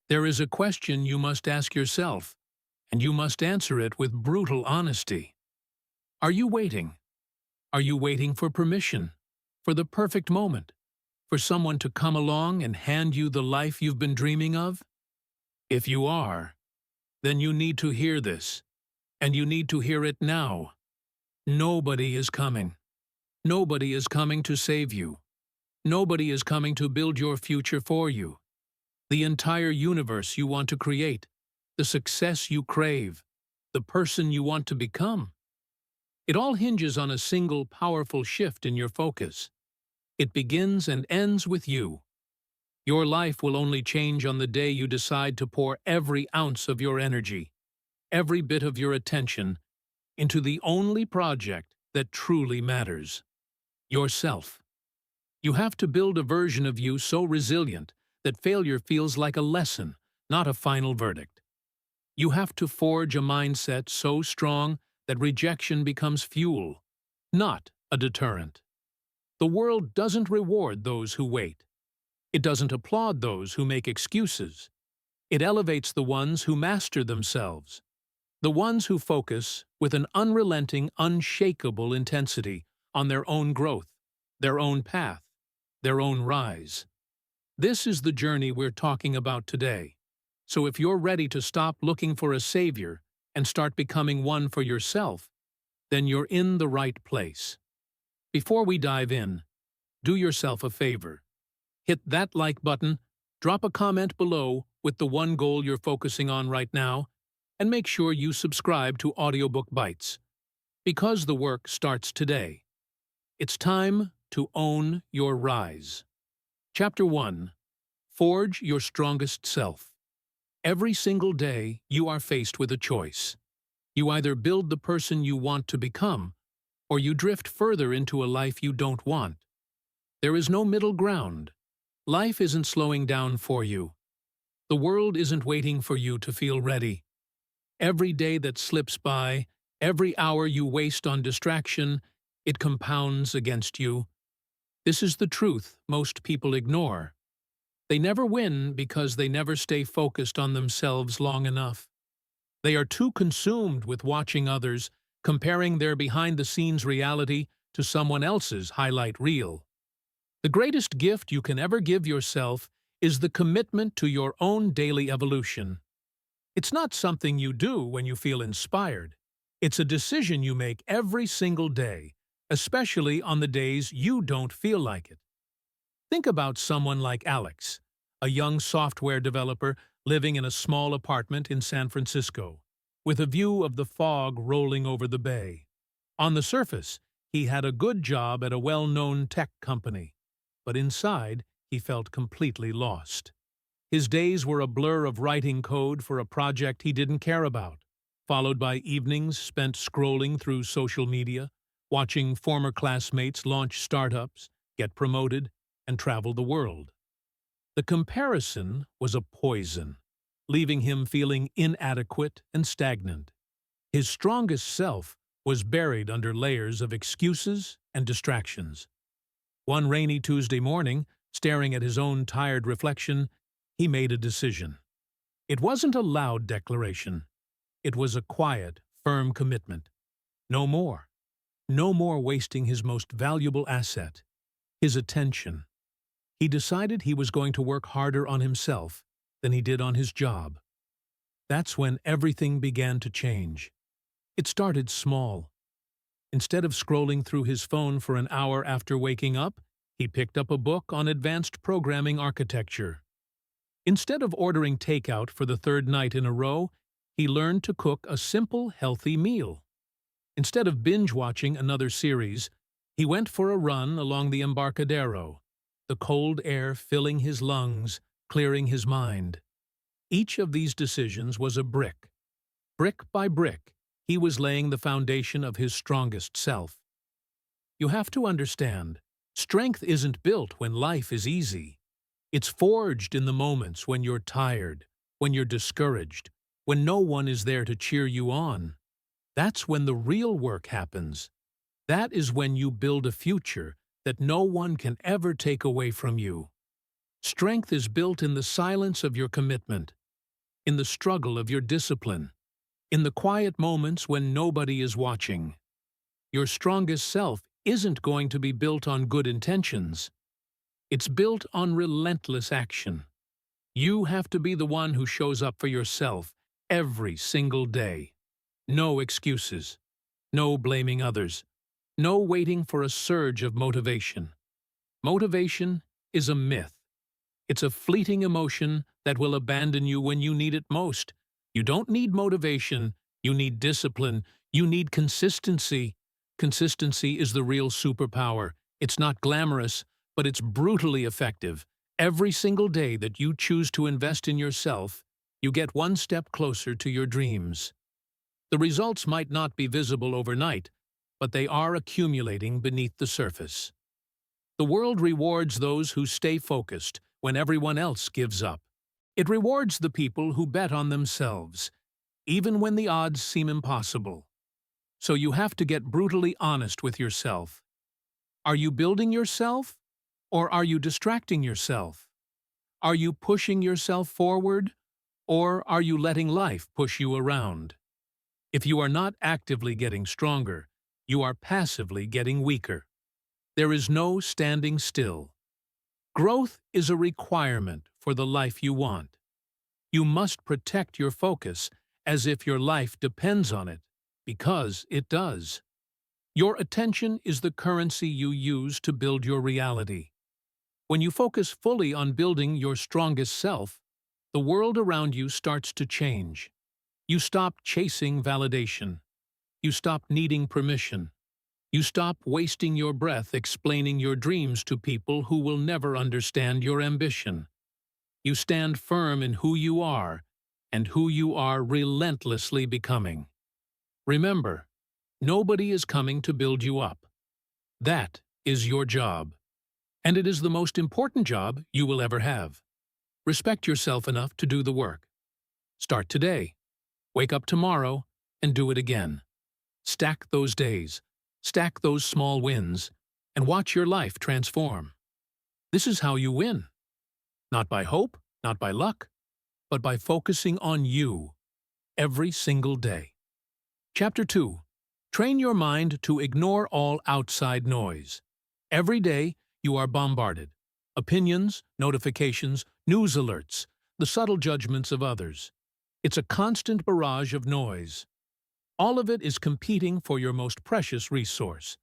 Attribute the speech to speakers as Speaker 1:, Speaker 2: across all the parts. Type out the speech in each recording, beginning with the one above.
Speaker 1: There is a question you must ask yourself, and you must answer it with brutal honesty. Are you waiting? Are you waiting for permission? For the perfect moment? For someone to come along and hand you the life you've been dreaming of? If you are, then you need to hear this, and you need to hear it now. Nobody is coming. Nobody is coming to save you. Nobody is coming to build your future for you. The entire universe you want to create, the success you crave, the person you want to become. It all hinges on a single powerful shift in your focus. It begins and ends with you. Your life will only change on the day you decide to pour every ounce of your energy, every bit of your attention, into the only project that truly matters: yourself. You have to build a version of you so resilient that failure feels like a lesson, not a final verdict. You have to forge a mindset so strong that rejection becomes fuel, not a deterrent. The world doesn't reward those who wait. It doesn't applaud those who make excuses. It elevates the ones who master themselves, the ones who focus with an unrelenting, unshakable intensity on their own growth, their own path, their own rise. This is the journey we're talking about today. So if you're ready to stop looking for a savior and start becoming one for yourself, then you're in the right place. Before we dive in, do yourself a favor. Hit that like button, drop a comment below with the one goal you're focusing on right now, and make sure you subscribe to Audiobook Bites, because the work starts today. It's time to own your rise. Chapter 1. Forge your strongest self. Every single day, you are faced with a choice. You either build the person you want to become, or you drift further into a life you don't want. There is no middle ground. Life isn't slowing down for you. The world isn't waiting for you to feel ready. Every day that slips by, every hour you waste on distraction, it compounds against you. This is the truth most people ignore. They never win because they never stay focused on themselves long enough. They are too consumed with watching others, comparing their behind-the-scenes reality to someone else's highlight reel. The greatest gift you can ever give yourself is the commitment to your own daily evolution. It's not something you do when you feel inspired. It's a decision you make every single day, especially on the days you don't feel like it. Think about someone like Alex, a young software developer living in a small apartment in San Francisco, with a view of the fog rolling over the bay. On the surface, he had a good job at a well-known tech company, but inside, he felt completely lost. His days were a blur of writing code for a project he didn't care about, followed by evenings spent scrolling through social media, watching former classmates launch startups, get promoted, and travel the world. The comparison was a poison, leaving him feeling inadequate and stagnant. His strongest self was buried under layers of excuses and distractions. One rainy Tuesday morning, staring at his own tired reflection, he made a decision. It wasn't a loud declaration. It was a quiet, firm commitment. No more. No more wasting his most valuable asset, his attention. He decided he was going to work harder on himself than he did on his job. That's when everything began to change. It started small. Instead of scrolling through his phone for an hour after waking up, he picked up a book on advanced programming architecture. Instead of ordering takeout for the third night in a row, he learned to cook a simple, healthy meal. Instead of binge-watching another series, he went for a run along the Embarcadero, the cold air filling his lungs, clearing his mind. Each of these decisions was a brick. Brick by brick, he was laying the foundation of his strongest self. You have to understand, strength isn't built when life is easy. It's forged in the moments when you're tired, when you're discouraged, when no one is there to cheer you on. That's when the real work happens. That is when you build a future that no one can ever take away from you. Strength is built in the silence of your commitment, in the struggle of your discipline, in the quiet moments when nobody is watching. Your strongest self isn't going to be built on good intentions. It's built on relentless action. You have to be the one who shows up for yourself every single day. No excuses. No blaming others. No waiting for a surge of motivation. Motivation is a myth. It's a fleeting emotion that will abandon you when you need it most. You don't need motivation. You need discipline. You need consistency. Consistency is the real superpower. It's not glamorous, but it's brutally effective. Every single day that you choose to invest in yourself, you get one step closer to your dreams. The results might not be visible overnight, but they are accumulating beneath the surface. The world rewards those who stay focused when everyone else gives up. It rewards the people who bet on themselves, even when the odds seem impossible. So you have to get brutally honest with yourself. Are you building yourself, or are you distracting yourself? Are you pushing yourself forward, or are you letting life push you around? If you are not actively getting stronger, you are passively getting weaker. There is no standing still. Growth is a requirement for the life you want. You must protect your focus as if your life depends on it, because it does. Your attention is the currency you use to build your reality. When you focus fully on building your strongest self, the world around you starts to change. You stop chasing validation. You stop needing permission. You stop wasting your breath explaining your dreams to people who will never understand your ambition. You stand firm in who you are and who you are relentlessly becoming. Remember, nobody is coming to build you up. That is your job. And it is the most important job you will ever have. Respect yourself enough to do the work. Start today. Wake up tomorrow and do it again. Stack those days, stack those small wins, and watch your life transform. This is how you win. Not by hope, not by luck, but by focusing on you every single day. Chapter 2. Train your mind to ignore all outside noise. Every day, you are bombarded. Opinions, notifications, news alerts, the subtle judgments of others. It's a constant barrage of noise. All of it is competing for your most precious resource,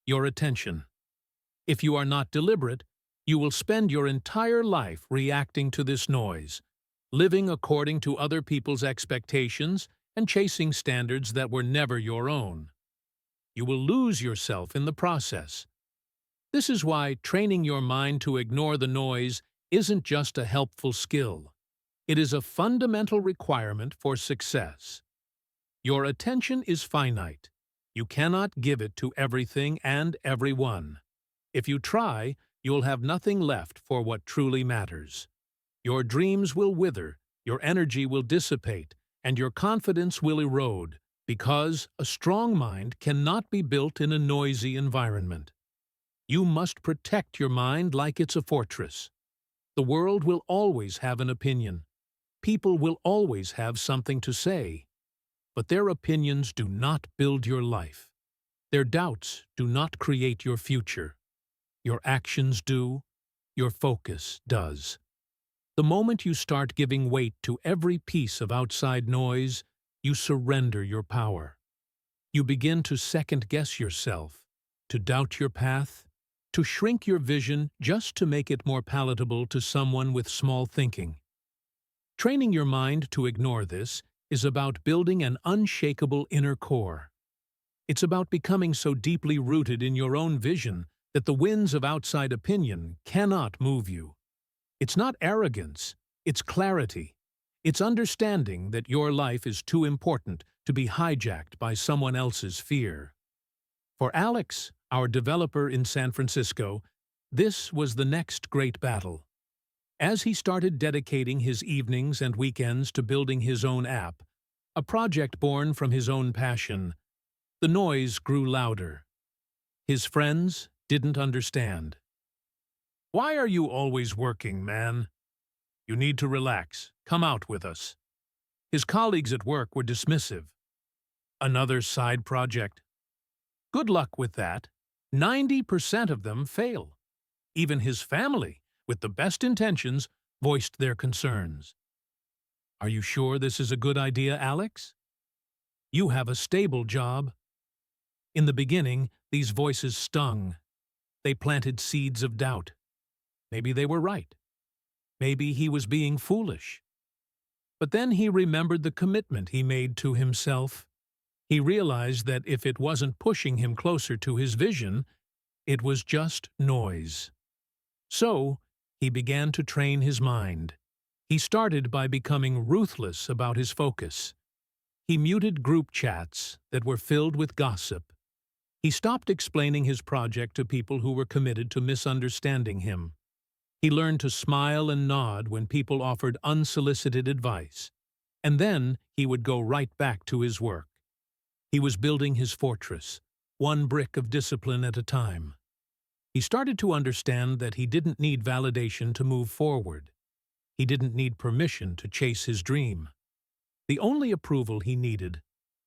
Speaker 1: your attention. If you are not deliberate, you will spend your entire life reacting to this noise, living according to other people's expectations and chasing standards that were never your own. You will lose yourself in the process. This is why training your mind to ignore the noise isn't just a helpful skill. It is a fundamental requirement for success. Your attention is finite. You cannot give it to everything and everyone. If you try, you'll have nothing left for what truly matters. Your dreams will wither, your energy will dissipate, and your confidence will erode, because a strong mind cannot be built in a noisy environment. You must protect your mind like it's a fortress. The world will always have an opinion. People will always have something to say. But their opinions do not build your life. Their doubts do not create your future. Your actions do. Your focus does. The moment you start giving weight to every piece of outside noise, you surrender your power. You begin to second-guess yourself, to doubt your path, to shrink your vision just to make it more palatable to someone with small thinking. Training your mind to ignore this is about building an unshakable inner core. It's about becoming so deeply rooted in your own vision that the winds of outside opinion cannot move you. It's not arrogance, it's clarity. It's understanding that your life is too important to be hijacked by someone else's fear. For Alex, our developer in San Francisco, this was the next great battle. As he started dedicating his evenings and weekends to building his own app, a project born from his own passion, the noise grew louder. His friends didn't understand. "Why are you always working, man? You need to relax. Come out with us." His colleagues at work were dismissive. Another side project. Good luck with that. 90% of them fail. Even his family, with the best intentions, voiced their concerns. Are you sure this is a good idea, Alex? You have a stable job. In the beginning, these voices stung. They planted seeds of doubt. Maybe they were right. Maybe he was being foolish. But then he remembered the commitment he made to himself. He realized that if it wasn't pushing him closer to his vision, it was just noise. So, he began to train his mind. He started by becoming ruthless about his focus. He muted group chats that were filled with gossip. He stopped explaining his project to people who were committed to misunderstanding him. He learned to smile and nod when people offered unsolicited advice. And then he would go right back to his work. He was building his fortress, one brick of discipline at a time. He started to understand that he didn't need validation to move forward. He didn't need permission to chase his dream. The only approval he needed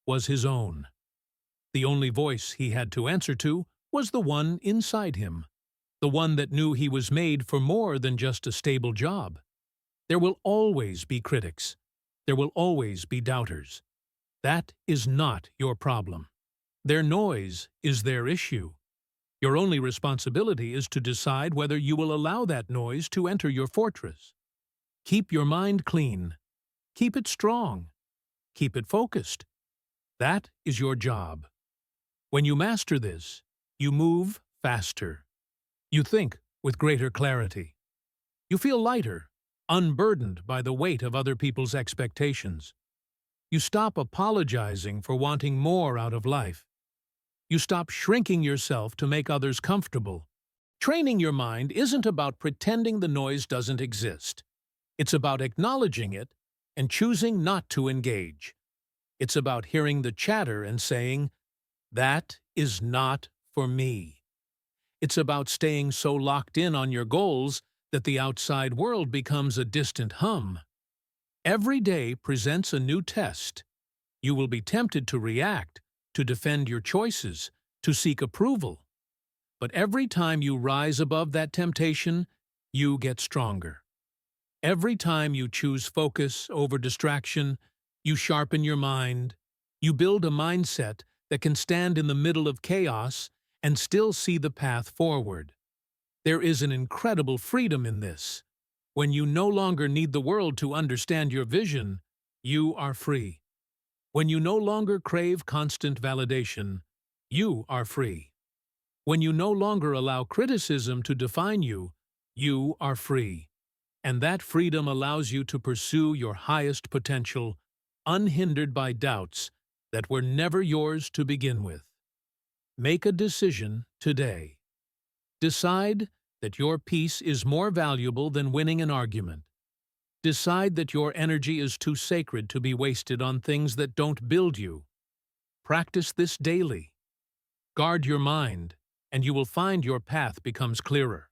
Speaker 1: was his own. The only voice he had to answer to was the one inside him, the one that knew he was made for more than just a stable job. There will always be critics. There will always be doubters. That is not your problem. Their noise is their issue. Your only responsibility is to decide whether you will allow that noise to enter your fortress. Keep your mind clean. Keep it strong. Keep it focused. That is your job. When you master this, you move faster. You think with greater clarity. You feel lighter, unburdened by the weight of other people's expectations. You stop apologizing for wanting more out of life. You stop shrinking yourself to make others comfortable. Training your mind isn't about pretending the noise doesn't exist. It's about acknowledging it and choosing not to engage. It's about hearing the chatter and saying, "That is not for me." It's about staying so locked in on your goals that the outside world becomes a distant hum. Every day presents a new test. You will be tempted to react, to defend your choices, to seek approval. But every time you rise above that temptation, you get stronger. Every time you choose focus over distraction, you sharpen your mind. You build a mindset that can stand in the middle of chaos and still see the path forward. There is an incredible freedom in this. When you no longer need the world to understand your vision, you are free. When you no longer crave constant validation, you are free. When you no longer allow criticism to define you, you are free. And that freedom allows you to pursue your highest potential, unhindered by doubts that were never yours to begin with. Make a decision today. Decide that your peace is more valuable than winning an argument. Decide that your energy is too sacred to be wasted on things that don't build you. Practice this daily. Guard your mind, and you will find your path becomes clearer.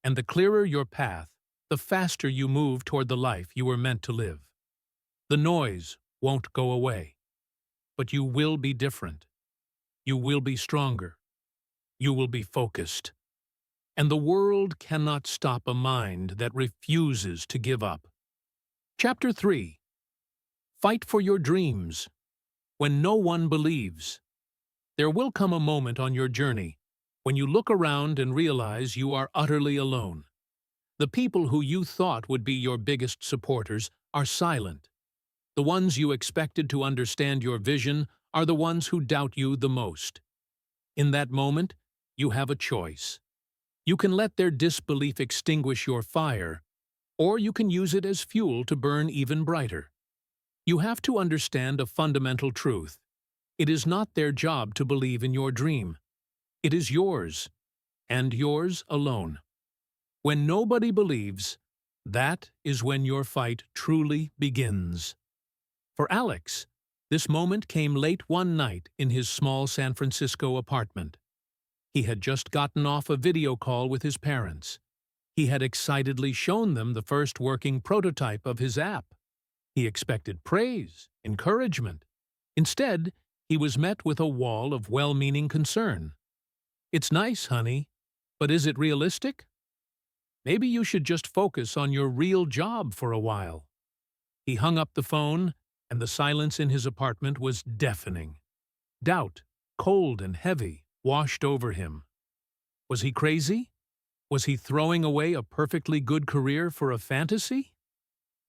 Speaker 1: And the clearer your path, the faster you move toward the life you were meant to live. The noise won't go away, but you will be different. You will be stronger. You will be focused. And the world cannot stop a mind that refuses to give up. Chapter 3. Fight for your dreams. When no one believes. There will come a moment on your journey when you look around and realize you are utterly alone. The people who you thought would be your biggest supporters are silent. The ones you expected to understand your vision are the ones who doubt you the most. In that moment, you have a choice. You can let their disbelief extinguish your fire, or you can use it as fuel to burn even brighter. You have to understand a fundamental truth. It is not their job to believe in your dream. It is yours, and yours alone. When nobody believes, that is when your fight truly begins. For Alex, this moment came late one night in his small San Francisco apartment. He had just gotten off a video call with his parents. He had excitedly shown them the first working prototype of his app. He expected praise, encouragement. Instead, he was met with a wall of well-meaning concern. "It's nice, honey, but is it realistic? Maybe you should just focus on your real job for a while." He hung up the phone, and the silence in his apartment was deafening. Doubt, cold and heavy, washed over him. Was he crazy? Was he throwing away a perfectly good career for a fantasy?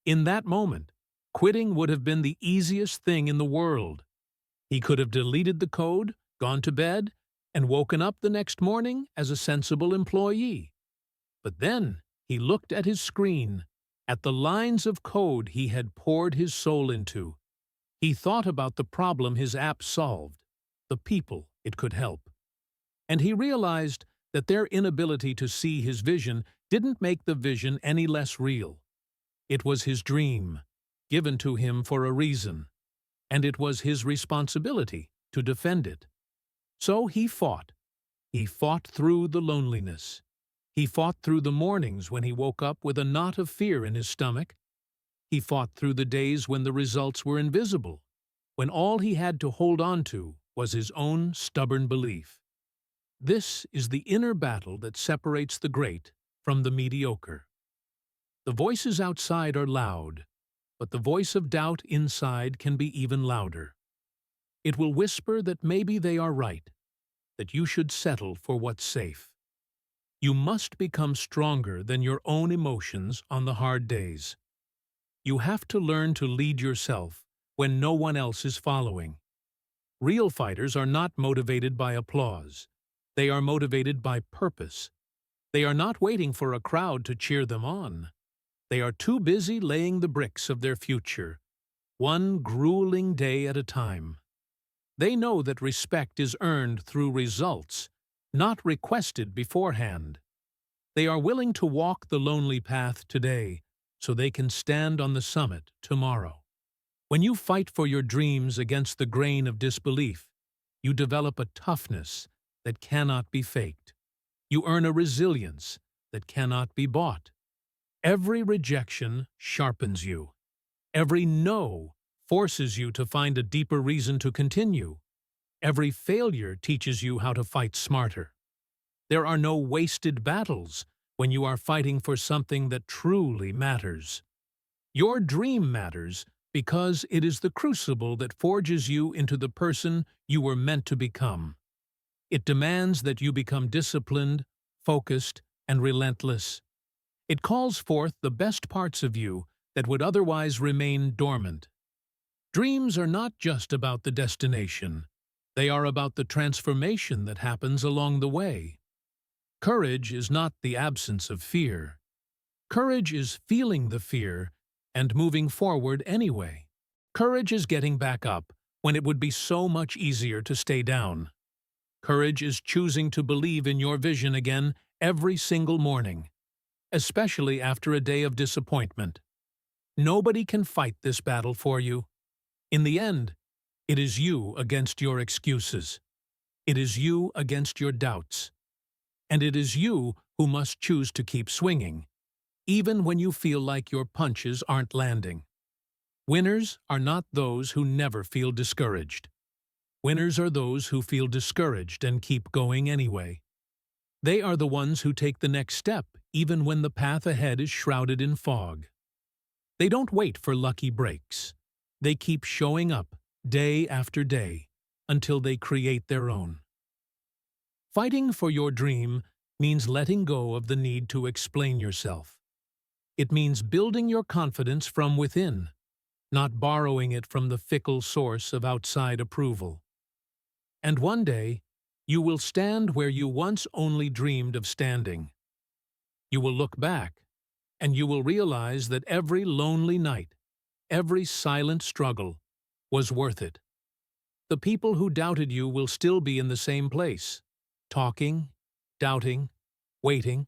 Speaker 1: In that moment, quitting would have been the easiest thing in the world. He could have deleted the code, gone to bed, and woken up the next morning as a sensible employee. But then he looked at his screen, at the lines of code he had poured his soul into. He thought about the problem his app solved, the people it could help. And he realized that their inability to see his vision didn't make the vision any less real. It was his dream, given to him for a reason, and it was his responsibility to defend it. So he fought. He fought through the loneliness. He fought through the mornings when he woke up with a knot of fear in his stomach. He fought through the days when the results were invisible, when all he had to hold on to was his own stubborn belief. This is the inner battle that separates the great from the mediocre. The voices outside are loud, but the voice of doubt inside can be even louder. It will whisper that maybe they are right, that you should settle for what's safe. You must become stronger than your own emotions on the hard days. You have to learn to lead yourself when no one else is following. Real fighters are not motivated by applause. They are motivated by purpose. They are not waiting for a crowd to cheer them on. They are too busy laying the bricks of their future, one grueling day at a time. They know that respect is earned through results, not requested beforehand. They are willing to walk the lonely path today so they can stand on the summit tomorrow. When you fight for your dreams against the grain of disbelief, you develop a toughness that cannot be faked. You earn a resilience that cannot be bought. Every rejection sharpens you. Every no forces you to find a deeper reason to continue. Every failure teaches you how to fight smarter. There are no wasted battles when you are fighting for something that truly matters. Your dream matters because it is the crucible that forges you into the person you were meant to become. It demands that you become disciplined, focused, and relentless. It calls forth the best parts of you that would otherwise remain dormant. Dreams are not just about the destination. They are about the transformation that happens along the way. Courage is not the absence of fear. Courage is feeling the fear and moving forward anyway. Courage is getting back up when it would be so much easier to stay down. Courage is choosing to believe in your vision again every single morning, especially after a day of disappointment. Nobody can fight this battle for you. In the end, it is you against your excuses. It is you against your doubts. And it is you who must choose to keep swinging, even when you feel like your punches aren't landing. Winners are not those who never feel discouraged. Winners are those who feel discouraged and keep going anyway. They are the ones who take the next step even when the path ahead is shrouded in fog. They don't wait for lucky breaks. They keep showing up day after day until they create their own. Fighting for your dream means letting go of the need to explain yourself. It means building your confidence from within, not borrowing it from the fickle source of outside approval. And one day, you will stand where you once only dreamed of standing. You will look back, and you will realize that every lonely night, every silent struggle, was worth it. The people who doubted you will still be in the same place, talking, doubting, waiting.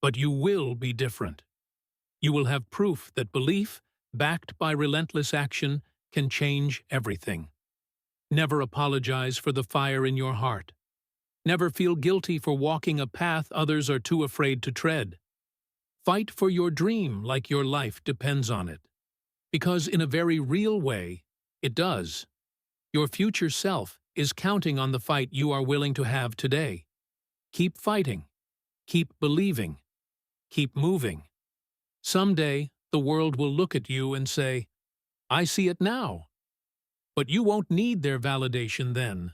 Speaker 1: But you will be different. You will have proof that belief, backed by relentless action, can change everything. Never apologize for the fire in your heart. Never feel guilty for walking a path others are too afraid to tread. Fight for your dream like your life depends on it. Because in a very real way, it does. Your future self is counting on the fight you are willing to have today. Keep fighting. Keep believing. Keep moving. Someday, the world will look at you and say, "I see it now." But you won't need their validation then,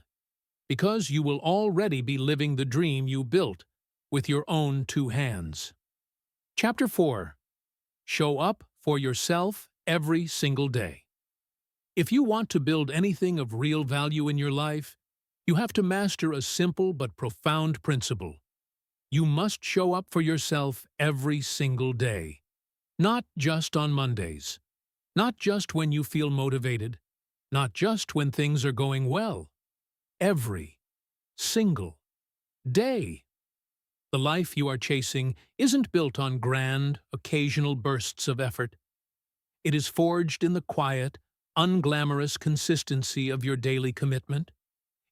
Speaker 1: because you will already be living the dream you built with your own two hands. Chapter 4. Show up for yourself every single day. If you want to build anything of real value in your life, you have to master a simple but profound principle. You must show up for yourself every single day. Not just on Mondays. Not just when you feel motivated. Not just when things are going well. Every single day. The life you are chasing isn't built on grand, occasional bursts of effort. It is forged in the quiet, unglamorous consistency of your daily commitment.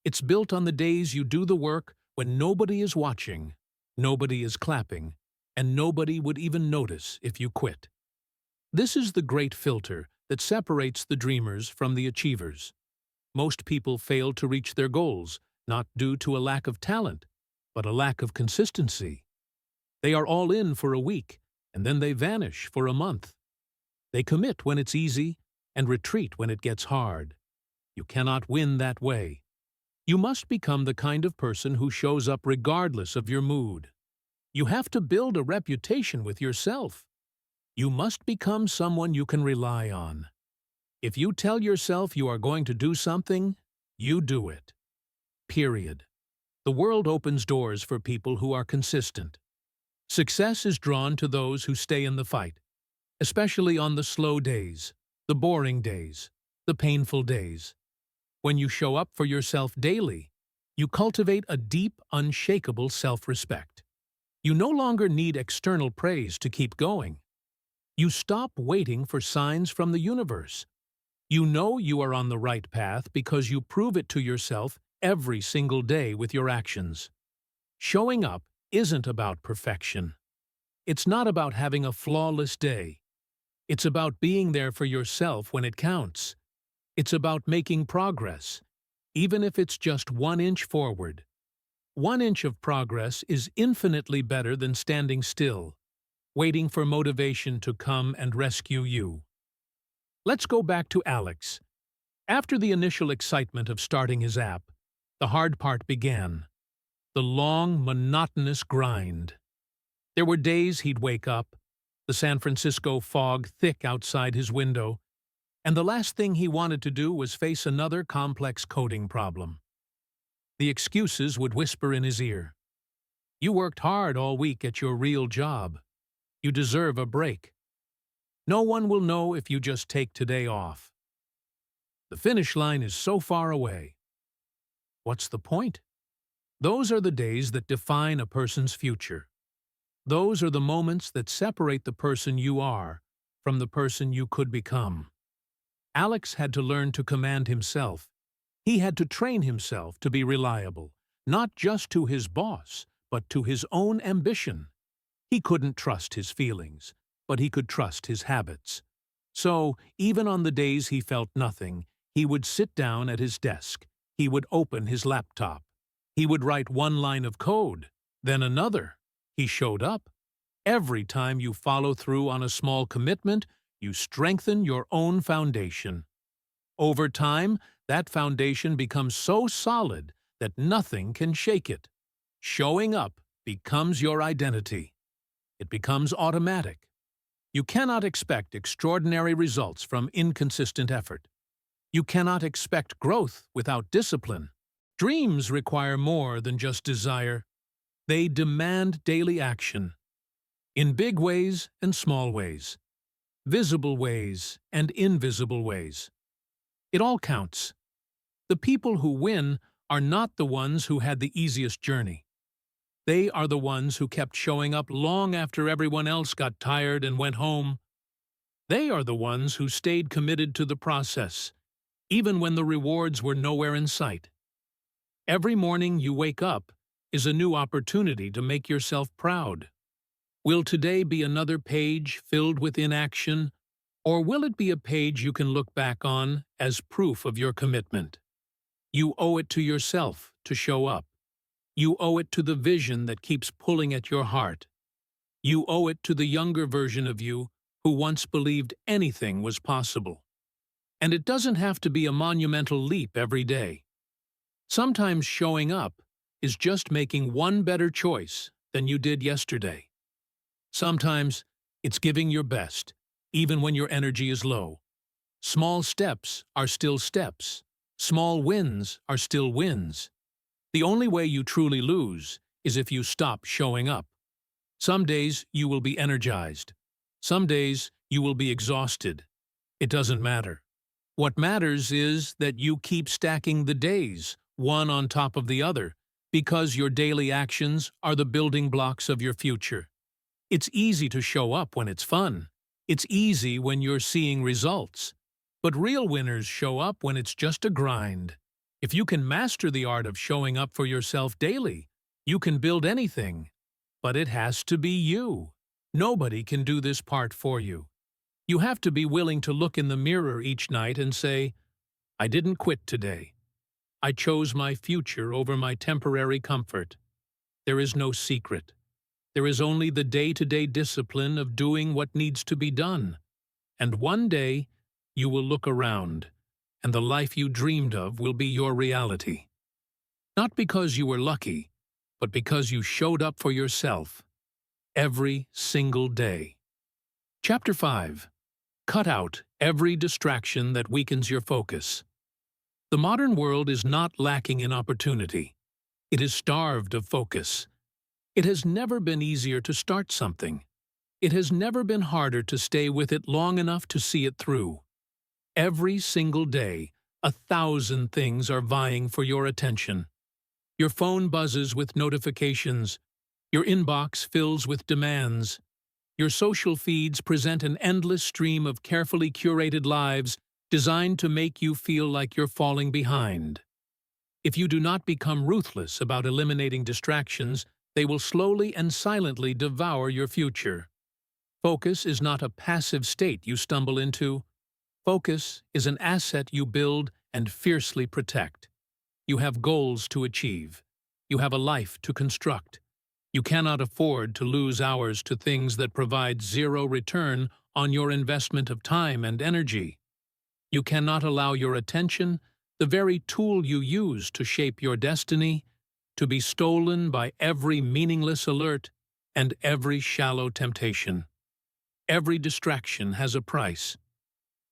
Speaker 1: It's built on the days you do the work when nobody is watching, nobody is clapping, and nobody would even notice if you quit. This is the great filter that separates the dreamers from the achievers. Most people fail to reach their goals, not due to a lack of talent, but a lack of consistency. They are all in for a week, and then they vanish for a month. They commit when it's easy and retreat when it gets hard. You cannot win that way. You must become the kind of person who shows up regardless of your mood. You have to build a reputation with yourself. You must become someone you can rely on. If you tell yourself you are going to do something, you do it. Period. The world opens doors for people who are consistent. Success is drawn to those who stay in the fight, especially on the slow days, the boring days, the painful days. When you show up for yourself daily, you cultivate a deep, unshakable self-respect. You no longer need external praise to keep going. You stop waiting for signs from the universe. You know you are on the right path because you prove it to yourself every single day with your actions. Showing up isn't about perfection. It's not about having a flawless day. It's about being there for yourself when it counts. It's about making progress, even if it's just 1 inch forward. 1 inch of progress is infinitely better than standing still, waiting for motivation to come and rescue you. Let's go back to Alex. After the initial excitement of starting his app, the hard part began. The long, monotonous grind. There were days he'd wake up, the San Francisco fog thick outside his window, and the last thing he wanted to do was face another complex coding problem. The excuses would whisper in his ear. "You worked hard all week at your real job. You deserve a break. No one will know if you just take today off. The finish line is so far away. What's the point?" Those are the days that define a person's future. Those are the moments that separate the person you are from the person you could become. Alex had to learn to command himself. He had to train himself to be reliable, not just to his boss, but to his own ambition. He couldn't trust his feelings, but he could trust his habits. So, even on the days he felt nothing, he would sit down at his desk. He would open his laptop. He would write 1 line of code, then another. He showed up. Every time you follow through on a small commitment, you strengthen your own foundation. Over time, that foundation becomes so solid that nothing can shake it. Showing up becomes your identity. It becomes automatic. You cannot expect extraordinary results from inconsistent effort. You cannot expect growth without discipline. Dreams require more than just desire. They demand daily action. In big ways and small ways. Visible ways and invisible ways. It all counts. The people who win are not the ones who had the easiest journey. They are the ones who kept showing up long after everyone else got tired and went home. They are the ones who stayed committed to the process, even when the rewards were nowhere in sight. Every morning you wake up is a new opportunity to make yourself proud. Will today be another page filled with inaction, Or will it be a page you can look back on as proof of your commitment? You owe it to yourself to show up. You owe it to the vision that keeps pulling at your heart. You owe it to the younger version of you who once believed anything was possible. And it doesn't have to be a monumental leap every day. Sometimes showing up is just making one better choice than you did yesterday. Sometimes it's giving your best, even when your energy is low. Small steps are still steps. Small wins are still wins. The only way you truly lose is if you stop showing up. Some days you will be energized. Some days you will be exhausted. It doesn't matter. What matters is that you keep stacking the days, one on top of the other, because your daily actions are the building blocks of your future. It's easy to show up when it's fun. It's easy when you're seeing results. But real winners show up when it's just a grind. If you can master the art of showing up for yourself daily, you can build anything. But it has to be you. Nobody can do this part for you. You have to be willing to look in the mirror each night and say, I didn't quit today. I chose my future over my temporary comfort. There is no secret. There is only the day-to-day discipline of doing what needs to be done. And one day, you will look around, and the life you dreamed of will be your reality. Not because you were lucky, but because you showed up for yourself every single day. Chapter 5. Cut out every distraction that weakens your focus. The modern world is not lacking in opportunity. It is starved of focus. It has never been easier to start something. It has never been harder to stay with it long enough to see it through. Every single day, 1,000 things are vying for your attention. Your phone buzzes with notifications. Your inbox fills with demands. Your social feeds present an endless stream of carefully curated lives designed to make you feel like you're falling behind. If you do not become ruthless about eliminating distractions, they will slowly and silently devour your future. Focus is not a passive state you stumble into. Focus is an asset you build and fiercely protect. You have goals to achieve. You have a life to construct. You cannot afford to lose hours to things that provide zero return on your investment of time and energy. You cannot allow your attention, the very tool you use to shape your destiny, to be stolen by every meaningless alert and every shallow temptation. Every distraction has a price,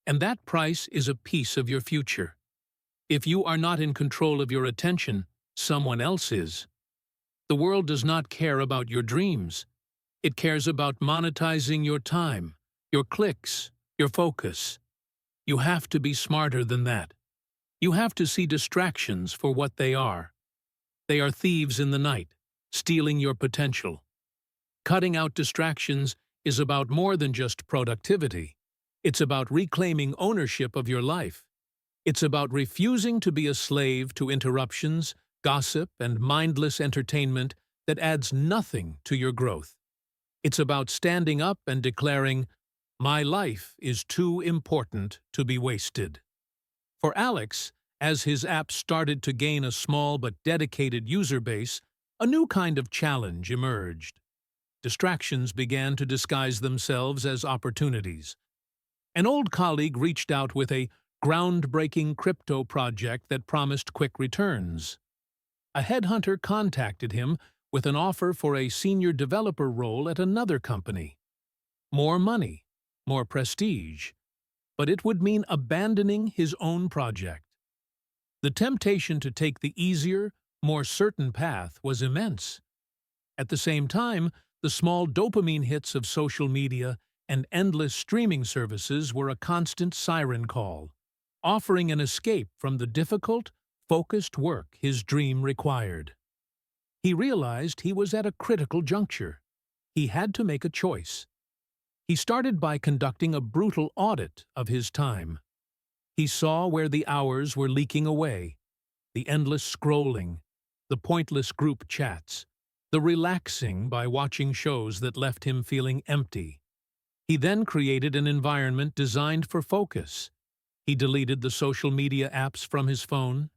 Speaker 1: and that price is a piece of your future. If you are not in control of your attention, someone else is. The world does not care about your dreams. It cares about monetizing your time, your clicks, your focus. You have to be smarter than that. You have to see distractions for what they are. They are thieves in the night, stealing your potential. Cutting out distractions is about more than just productivity. It's about reclaiming ownership of your life. It's about refusing to be a slave to interruptions, gossip, and mindless entertainment that adds nothing to your growth. It's about standing up and declaring, "My life is too important to be wasted." For Alex, as his app started to gain a small but dedicated user base, a new kind of challenge emerged. Distractions began to disguise themselves as opportunities. An old colleague reached out with a groundbreaking crypto project that promised quick returns. A headhunter contacted him with an offer for a senior developer role at another company. More money, more prestige, but it would mean abandoning his own project. The temptation to take the easier, more certain path was immense. At the same time, the small dopamine hits of social media and endless streaming services were a constant siren call, offering an escape from the difficult, focused work his dream required. He realized he was at a critical juncture. He had to make a choice. He started by conducting a brutal audit of his time. He saw where the hours were leaking away, the endless scrolling, the pointless group chats, the relaxing by watching shows that left him feeling empty. He then created an environment designed for focus. He deleted the social media apps from his phone.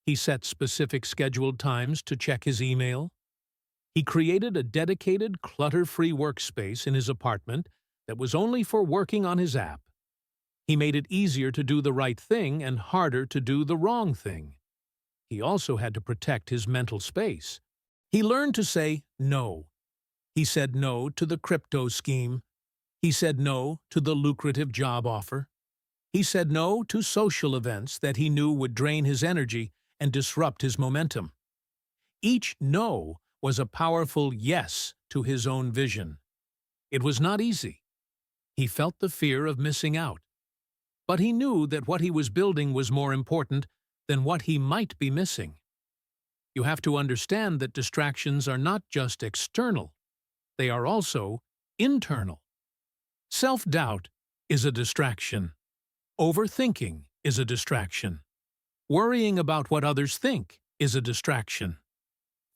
Speaker 1: He set specific scheduled times to check his email. He created a dedicated, clutter-free workspace in his apartment that was only for working on his app. He made it easier to do the right thing and harder to do the wrong thing. He also had to protect his mental space. He learned to say no. He said no to the crypto scheme. He said no to the lucrative job offer. He said no to social events that he knew would drain his energy and disrupt his momentum. Each no was a powerful yes to his own vision. It was not easy. He felt the fear of missing out. But he knew that what he was building was more important than what he might be missing. You have to understand that distractions are not just external. They are also internal. Self-doubt is a distraction. Overthinking is a distraction. Worrying about what others think is a distraction.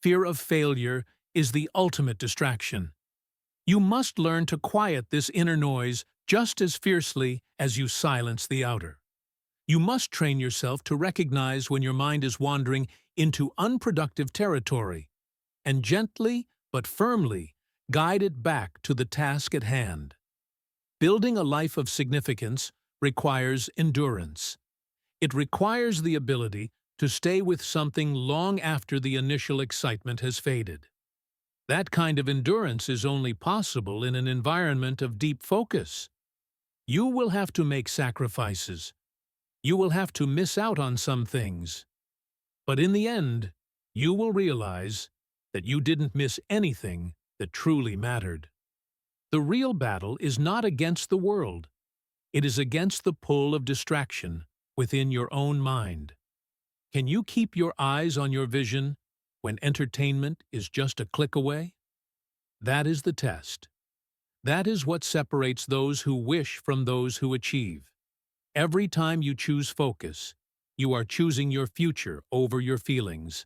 Speaker 1: Fear of failure is the ultimate distraction. You must learn to quiet this inner noise just as fiercely as you silence the outer. You must train yourself to recognize when your mind is wandering into unproductive territory and gently but firmly guide it back to the task at hand. Building a life of significance requires endurance. It requires the ability to stay with something long after the initial excitement has faded. That kind of endurance is only possible in an environment of deep focus. You will have to make sacrifices. You will have to miss out on some things. But in the end, you will realize that you didn't miss anything that truly mattered. The real battle is not against the world. It is against the pull of distraction within your own mind. Can you keep your eyes on your vision when entertainment is just a click away? That is the test. That is what separates those who wish from those who achieve. Every time you choose focus, you are choosing your future over your feelings.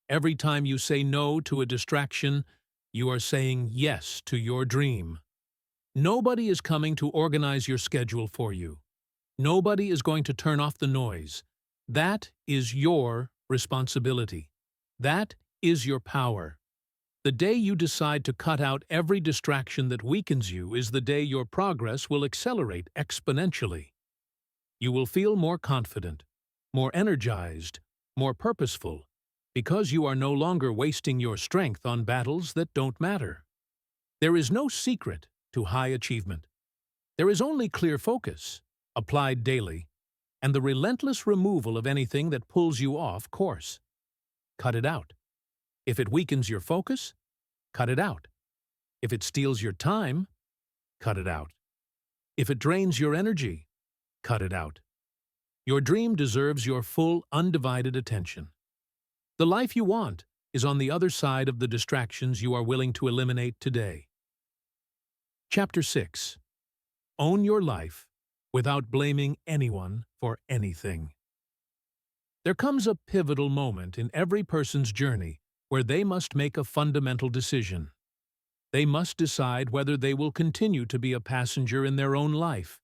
Speaker 1: Every time you say no to a distraction, you are saying yes to your dream. Nobody is coming to organize your schedule for you. Nobody is going to turn off the noise. That is your responsibility. That is your power. The day you decide to cut out every distraction that weakens you is the day your progress will accelerate exponentially. You will feel more confident, more energized, more purposeful, because you are no longer wasting your strength on battles that don't matter. There is no secret to high achievement. There is only clear focus, applied daily, and the relentless removal of anything that pulls you off course. Cut it out. If it weakens your focus, cut it out. If it steals your time, cut it out. If it drains your energy, cut it out. Your dream deserves your full, undivided attention. The life you want is on the other side of the distractions you are willing to eliminate today. Chapter 6. Own your life without blaming anyone for anything. There comes a pivotal moment in every person's journey where they must make a fundamental decision. They must decide whether they will continue to be a passenger in their own life,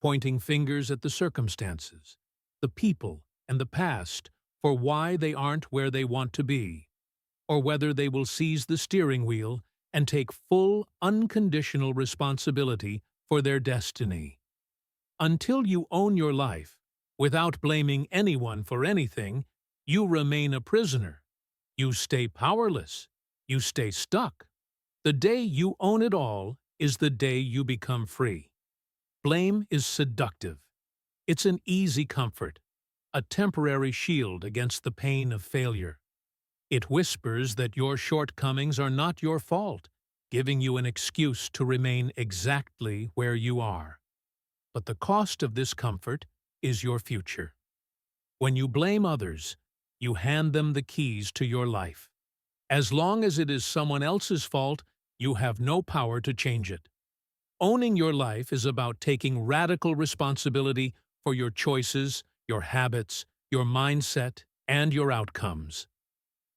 Speaker 1: pointing fingers at the circumstances, the people, and the past for why they aren't where they want to be, or whether they will seize the steering wheel and take full, unconditional responsibility for their destiny. Until you own your life, without blaming anyone for anything, you remain a prisoner. You stay powerless. You stay stuck. The day you own it all is the day you become free. Blame is seductive. It's an easy comfort, a temporary shield against the pain of failure. It whispers that your shortcomings are not your fault, giving you an excuse to remain exactly where you are. But the cost of this comfort is your future. When you blame others, you hand them the keys to your life. As long as it is someone else's fault, you have no power to change it. Owning your life is about taking radical responsibility for your choices, your habits, your mindset, and your outcomes.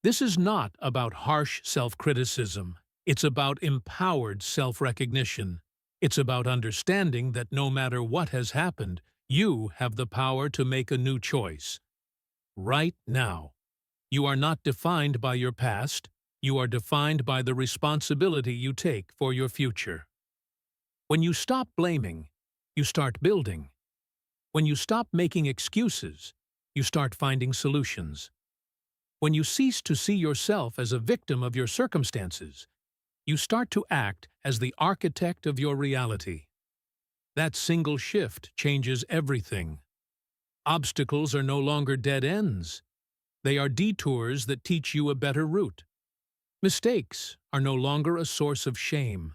Speaker 1: This is not about harsh self-criticism. It's about empowered self-recognition. It's about understanding that no matter what has happened, you have the power to make a new choice. Right now. You are not defined by your past, you are defined by the responsibility you take for your future. When you stop blaming, you start building. When you stop making excuses, you start finding solutions. When you cease to see yourself as a victim of your circumstances, you start to act as the architect of your reality. That single shift changes everything. Obstacles are no longer dead ends. They are detours that teach you a better route. Mistakes are no longer a source of shame.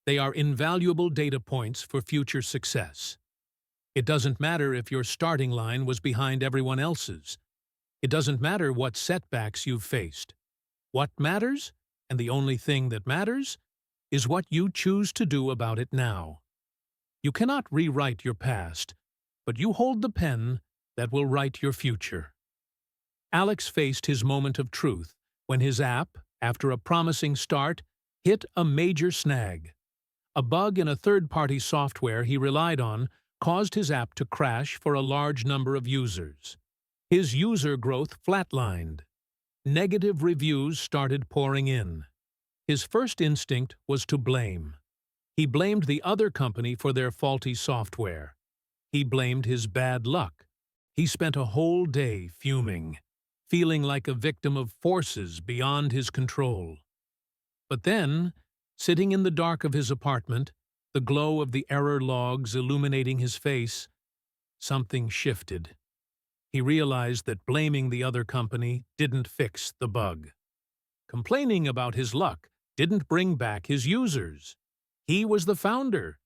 Speaker 1: They are invaluable data points for future success. It doesn't matter if your starting line was behind everyone else's. It doesn't matter what setbacks you've faced. What matters, and the only thing that matters, is what you choose to do about it now. You cannot rewrite your past, but you hold the pen that will write your future. Alex faced his moment of truth when his app, after a promising start, hit a major snag. A bug in a third-party software he relied on caused his app to crash for a large number of users. His user growth flatlined. Negative reviews started pouring in. His first instinct was to blame. He blamed the other company for their faulty software. He blamed his bad luck. He spent a whole day fuming, feeling like a victim of forces beyond his control. But then, sitting in the dark of his apartment, the glow of the error logs illuminating his face, something shifted. He realized that blaming the other company didn't fix the bug. Complaining about his luck didn't bring back his users. He was the founder.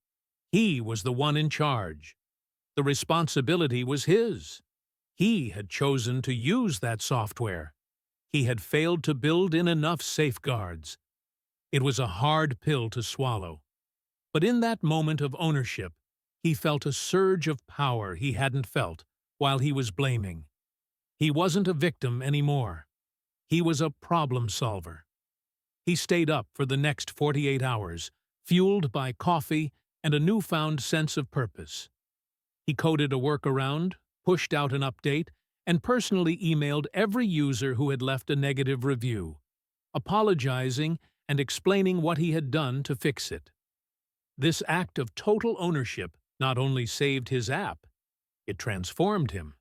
Speaker 1: He was the one in charge. The responsibility was his. He had chosen to use that software. He had failed to build in enough safeguards. It was a hard pill to swallow. But in that moment of ownership, he felt a surge of power he hadn't felt while he was blaming. He wasn't a victim anymore. He was a problem solver. He stayed up for the next 48 hours, fueled by coffee and a newfound sense of purpose. He coded a workaround, pushed out an update, and personally emailed every user who had left a negative review, apologizing and explaining what he had done to fix it. This act of total ownership not only saved his app, it transformed him.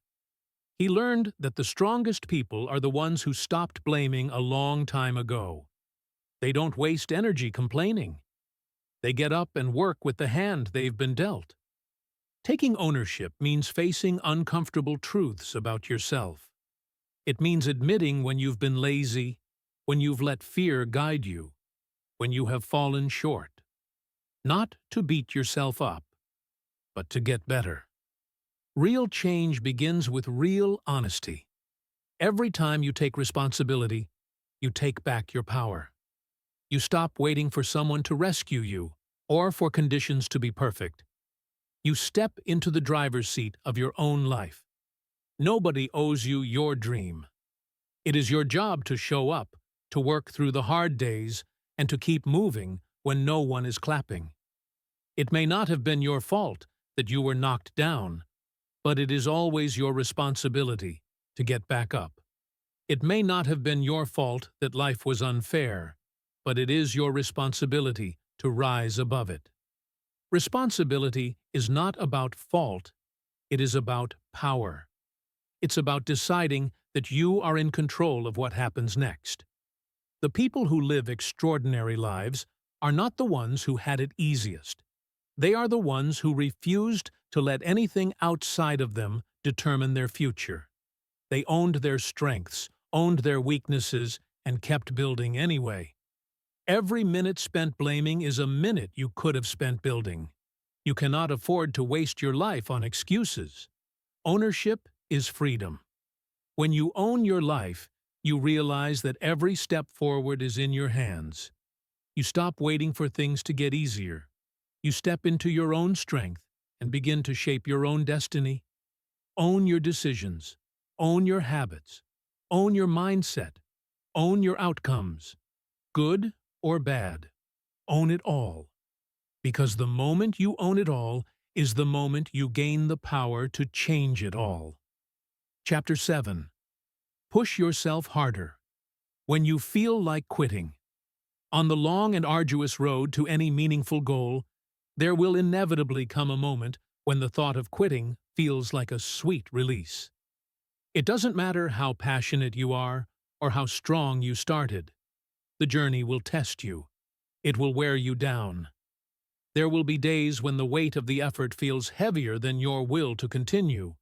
Speaker 1: He learned that the strongest people are the ones who stopped blaming a long time ago. They don't waste energy complaining. They get up and work with the hand they've been dealt. Taking ownership means facing uncomfortable truths about yourself. It means admitting when you've been lazy, when you've let fear guide you, when you have fallen short. Not to beat yourself up, but to get better. Real change begins with real honesty. Every time you take responsibility, you take back your power. You stop waiting for someone to rescue you or for conditions to be perfect. You step into the driver's seat of your own life. Nobody owes you your dream. It is your job to show up, to work through the hard days, and to keep moving when no one is clapping. It may not have been your fault that you were knocked down, but it is always your responsibility to get back up. It may not have been your fault that life was unfair, but it is your responsibility to rise above it. Responsibility is not about fault, it is about power. It's about deciding that you are in control of what happens next. The people who live extraordinary lives are not the ones who had it easiest. They are the ones who refused to let anything outside of them determine their future. They owned their strengths, owned their weaknesses, and kept building anyway. Every minute spent blaming is a minute you could have spent building. You cannot afford to waste your life on excuses. Ownership is freedom. When you own your life, you realize that every step forward is in your hands. You stop waiting for things to get easier. You step into your own strength and begin to shape your own destiny. Own your decisions. Own your habits. Own your mindset. Own your outcomes. Good or bad. Own it all. Because the moment you own it all is the moment you gain the power to change it all. Chapter 7. Push yourself harder. When you feel like quitting. On the long and arduous road to any meaningful goal, there will inevitably come a moment when the thought of quitting feels like a sweet release. It doesn't matter how passionate you are or how strong you started. The journey will test you. It will wear you down. There will be days when the weight of the effort feels heavier than your will to continue.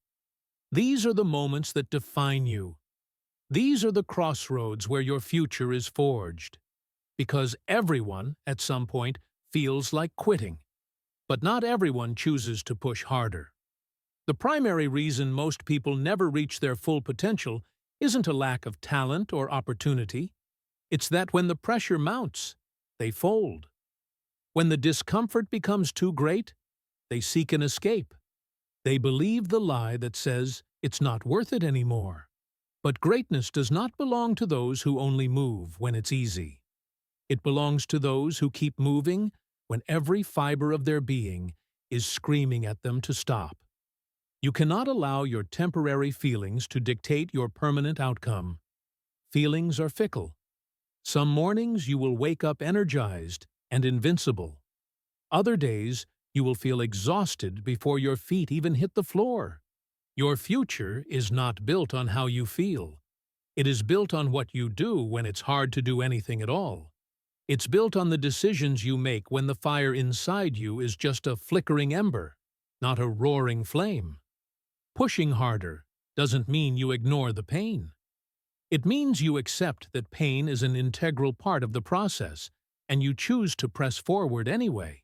Speaker 1: These are the moments that define you. These are the crossroads where your future is forged. Because everyone, at some point, feels like quitting. But not everyone chooses to push harder. The primary reason most people never reach their full potential isn't a lack of talent or opportunity. It's that when the pressure mounts, they fold. When the discomfort becomes too great, they seek an escape. They believe the lie that says it's not worth it anymore. But greatness does not belong to those who only move when it's easy. It belongs to those who keep moving when every fiber of their being is screaming at them to stop. You cannot allow your temporary feelings to dictate your permanent outcome. Feelings are fickle. Some mornings you will wake up energized and invincible. Other days you will feel exhausted before your feet even hit the floor. Your future is not built on how you feel. It is built on what you do when it's hard to do anything at all. It's built on the decisions you make when the fire inside you is just a flickering ember, not a roaring flame. Pushing harder doesn't mean you ignore the pain. It means you accept that pain is an integral part of the process, and you choose to press forward anyway.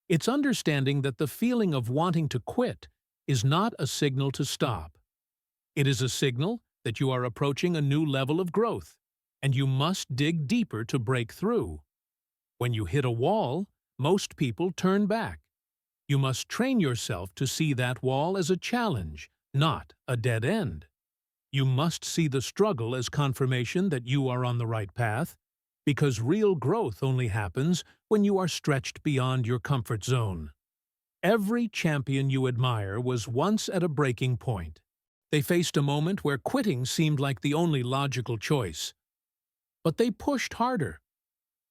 Speaker 1: It's understanding that the feeling of wanting to quit is not a signal to stop. It is a signal that you are approaching a new level of growth, and you must dig deeper to break through. When you hit a wall, most people turn back. You must train yourself to see that wall as a challenge, not a dead end. You must see the struggle as confirmation that you are on the right path, because real growth only happens when you are stretched beyond your comfort zone. Every champion you admire was once at a breaking point. They faced a moment where quitting seemed like the only logical choice. But they pushed harder.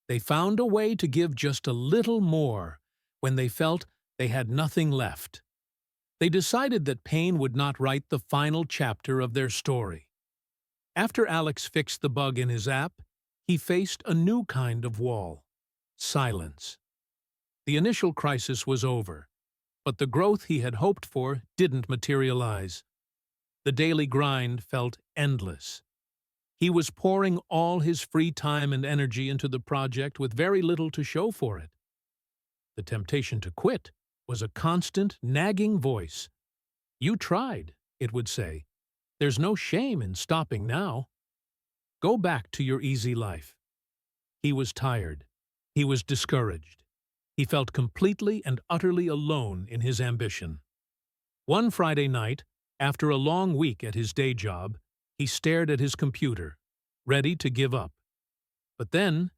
Speaker 1: They found a way to give just a little more when they felt they had nothing left. They decided that pain would not write the final chapter of their story. After Alex fixed the bug in his app, he faced a new kind of wall: silence. The initial crisis was over, but the growth he had hoped for didn't materialize. The daily grind felt endless. He was pouring all his free time and energy into the project with very little to show for it. The temptation to quit was a constant, nagging voice. "You tried," it would say. "There's no shame in stopping now. Go back to your easy life." He was tired. He was discouraged. He felt completely and utterly alone in his ambition. One Friday night, after a long week at his day job, he stared at his computer, ready to give up. But then,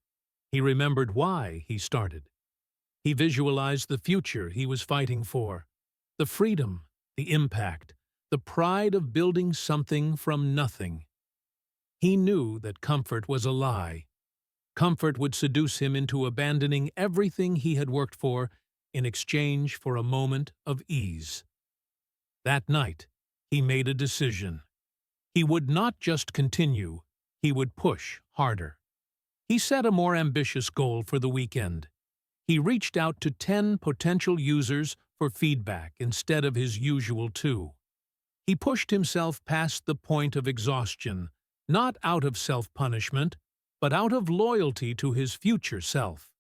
Speaker 1: he remembered why he started. He visualized the future he was fighting for, the freedom, the impact, the pride of building something from nothing. He knew that comfort was a lie. Comfort would seduce him into abandoning everything he had worked for in exchange for a moment of ease. That night, he made a decision. He would not just continue, he would push harder. He set a more ambitious goal for the weekend. He reached out to 10 potential users for feedback instead of his usual 2. He pushed himself past the point of exhaustion, not out of self-punishment, but out of loyalty to his future self.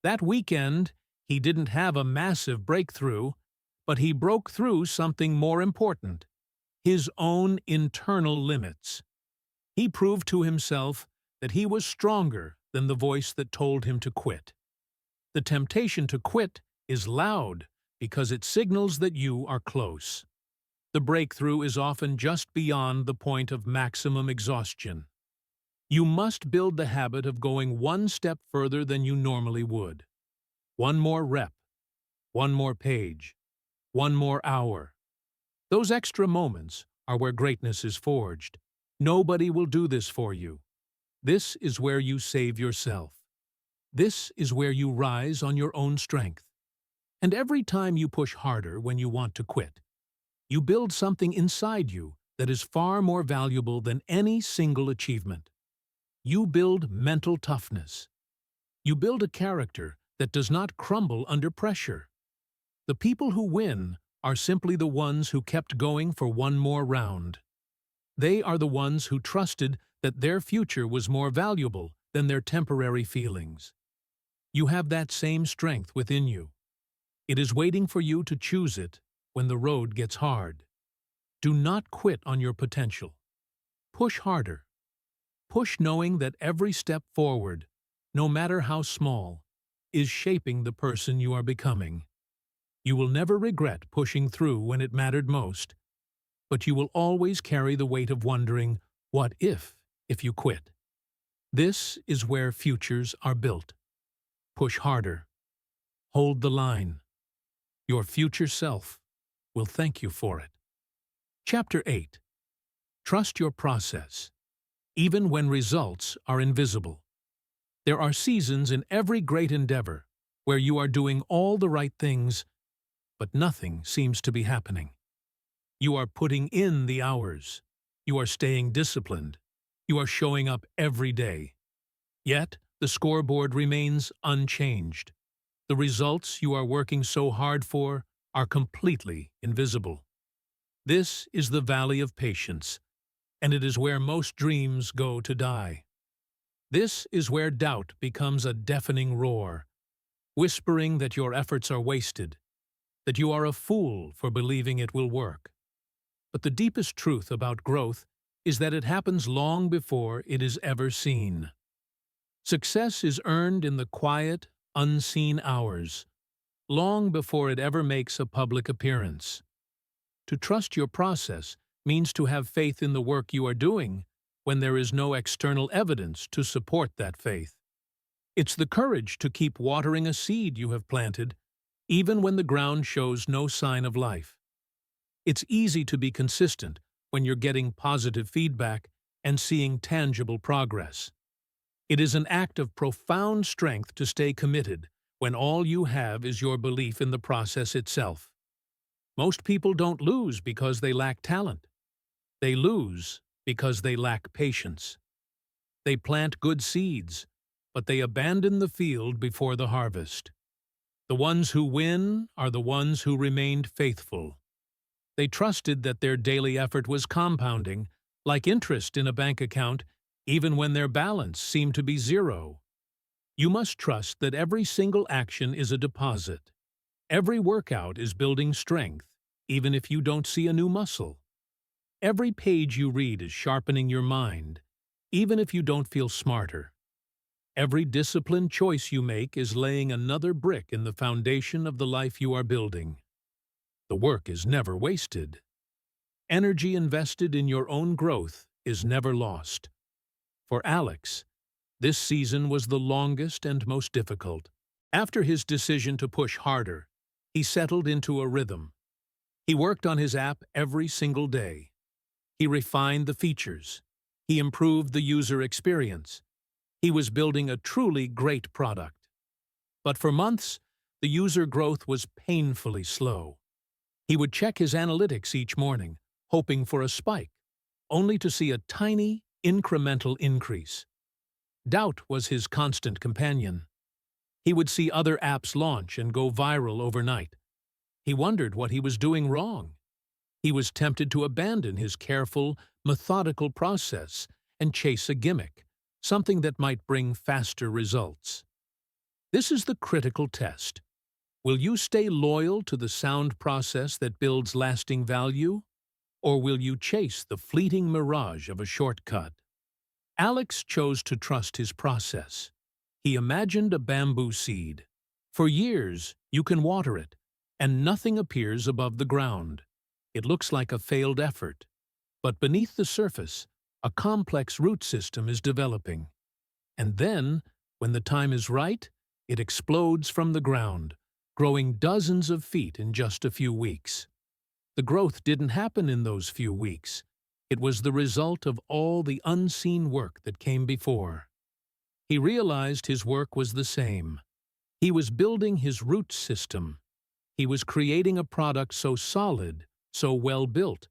Speaker 1: That weekend, he didn't have a massive breakthrough, but he broke through something more important: his own internal limits. He proved to himself that he was stronger than the voice that told him to quit. The temptation to quit is loud because it signals that you are close. The breakthrough is often just beyond the point of maximum exhaustion. You must build the habit of going one step further than you normally would. One more rep, one more page, one more hour. Those extra moments are where greatness is forged. Nobody will do this for you. This is where you save yourself. This is where you rise on your own strength. And every time you push harder when you want to quit, you build something inside you that is far more valuable than any single achievement. You build mental toughness. You build a character that does not crumble under pressure. The people who win are simply the ones who kept going for one more round. They are the ones who trusted that their future was more valuable than their temporary feelings. You have that same strength within you. It is waiting for you to choose it when the road gets hard. Do not quit on your potential. Push harder. Push knowing that every step forward, no matter how small, is shaping the person you are becoming. You will never regret pushing through when it mattered most, but you will always carry the weight of wondering, what if you quit? This is where futures are built. Push harder. Hold the line. Your future self will thank you for it. Chapter 8. Trust your process, even when results are invisible. There are seasons in every great endeavor where you are doing all the right things, but nothing seems to be happening. You are putting in the hours. You are staying disciplined. You are showing up every day. Yet, the scoreboard remains unchanged. The results you are working so hard for are completely invisible. This is the valley of patience, and it is where most dreams go to die. This is where doubt becomes a deafening roar, whispering that your efforts are wasted, that you are a fool for believing it will work. But the deepest truth about growth is that it happens long before it is ever seen. Success is earned in the quiet, unseen hours, long before it ever makes a public appearance. To trust your process means to have faith in the work you are doing when there is no external evidence to support that faith. It's the courage to keep watering a seed you have planted, even when the ground shows no sign of life. It's easy to be consistent when you're getting positive feedback and seeing tangible progress. It is an act of profound strength to stay committed when all you have is your belief in the process itself. Most people don't lose because they lack talent. They lose because they lack patience. They plant good seeds, but they abandon the field before the harvest. The ones who win are the ones who remained faithful. They trusted that their daily effort was compounding, like interest in a bank account, even when their balance seemed to be zero. You must trust that every single action is a deposit. Every workout is building strength, even if you don't see a new muscle. Every page you read is sharpening your mind, even if you don't feel smarter. Every disciplined choice you make is laying another brick in the foundation of the life you are building. The work is never wasted. Energy invested in your own growth is never lost. For Alex, this season was the longest and most difficult. After his decision to push harder, he settled into a rhythm. He worked on his app every single day. He refined the features. He improved the user experience. He was building a truly great product. But for months, the user growth was painfully slow. He would check his analytics each morning, hoping for a spike, only to see a tiny, incremental increase. Doubt was his constant companion. He would see other apps launch and go viral overnight. He wondered what he was doing wrong. He was tempted to abandon his careful, methodical process and chase a gimmick, something that might bring faster results. This is the critical test. Will you stay loyal to the sound process that builds lasting value, or will you chase the fleeting mirage of a shortcut? Alex chose to trust his process. He imagined a bamboo seed. For years, you can water it, and nothing appears above the ground. It looks like a failed effort. But beneath the surface, a complex root system is developing. And then, when the time is right, it explodes from the ground, growing dozens of feet in just a few weeks. The growth didn't happen in those few weeks. It was the result of all the unseen work that came before. He realized his work was the same. He was building his root system. He was creating a product so solid, so well built,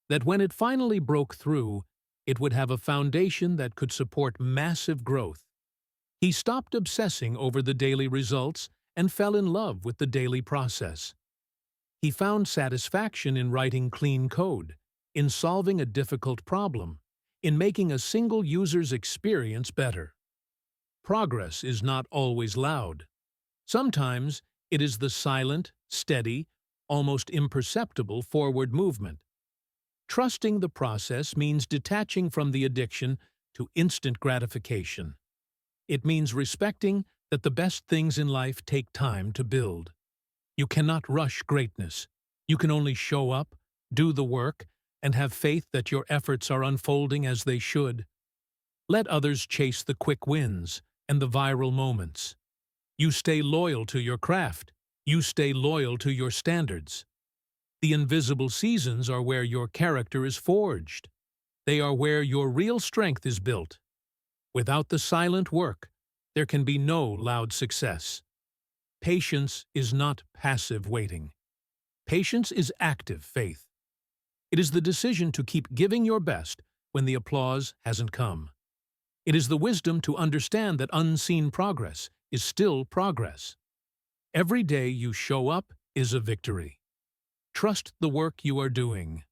Speaker 1: that when it finally broke through, it would have a foundation that could support massive growth. He stopped obsessing over the daily results and fell in love with the daily process. He found satisfaction in writing clean code, in solving a difficult problem, in making a single user's experience better. Progress is not always loud. Sometimes it is the silent, steady, almost imperceptible forward movement. Trusting the process means detaching from the addiction to instant gratification. It means respecting that the best things in life take time to build. You cannot rush greatness. You can only show up, do the work, and have faith that your efforts are unfolding as they should. Let others chase the quick wins and the viral moments. You stay loyal to your craft. You stay loyal to your standards. The invisible seasons are where your character is forged. They are where your real strength is built. Without the silent work, there can be no loud success. Patience is not passive waiting. Patience is active faith. It is the decision to keep giving your best when the applause hasn't come. It is the wisdom to understand that unseen progress is still progress. Every day you show up is a victory. Trust the work you are doing.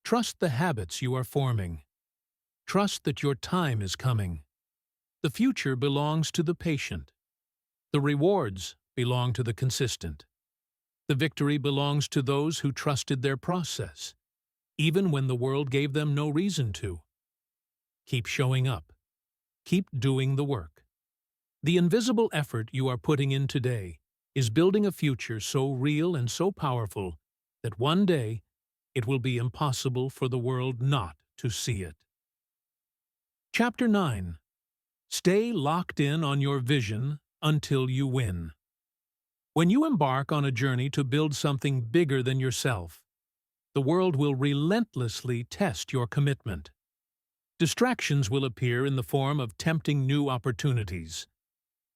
Speaker 1: Trust the habits you are forming. Trust that your time is coming. The future belongs to the patient. The rewards belong to the consistent. The victory belongs to those who trusted their process, even when the world gave them no reason to. Keep showing up. Keep doing the work. The invisible effort you are putting in today is building a future so real and so powerful that one day it will be impossible for the world not to see it. Chapter 9. Stay locked in on your vision until you win. When you embark on a journey to build something bigger than yourself, the world will relentlessly test your commitment. Distractions will appear in the form of tempting new opportunities.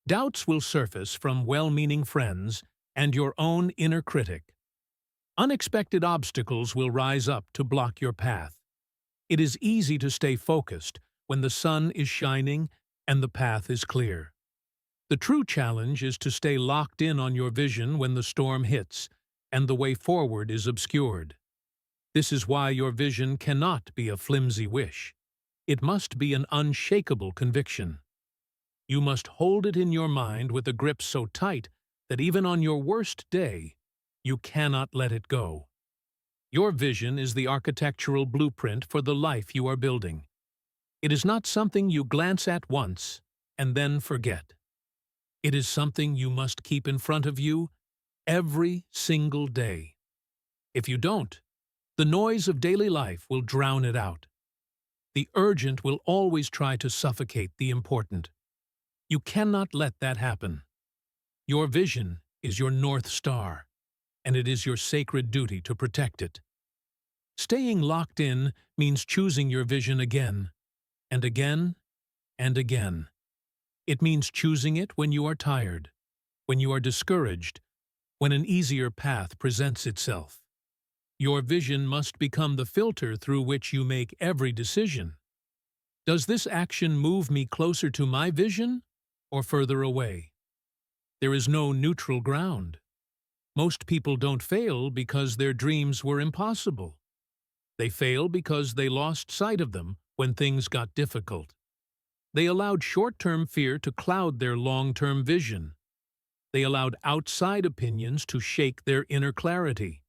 Speaker 1: Doubts will surface from well-meaning friends and your own inner critic. Unexpected obstacles will rise up to block your path. It is easy to stay focused when the sun is shining and the path is clear. The true challenge is to stay locked in on your vision when the storm hits and the way forward is obscured. This is why your vision cannot be a flimsy wish. It must be an unshakable conviction. You must hold it in your mind with a grip so tight that even on your worst day, you cannot let it go. Your vision is the architectural blueprint for the life you are building. It is not something you glance at once and then forget. It is something you must keep in front of you every single day. If you don't, the noise of daily life will drown it out. The urgent will always try to suffocate the important. You cannot let that happen. Your vision is your North Star, and it is your sacred duty to protect it. Staying locked in means choosing your vision again, and again, and again. It means choosing it when you are tired, when you are discouraged, when an easier path presents itself. Your vision must become the filter through which you make every decision. Does this action move me closer to my vision or further away? There is no neutral ground. Most people don't fail because their dreams were impossible. They fail because they lost sight of them when things got difficult. They allowed short-term fear to cloud their long-term vision. They allowed outside opinions to shake their inner clarity.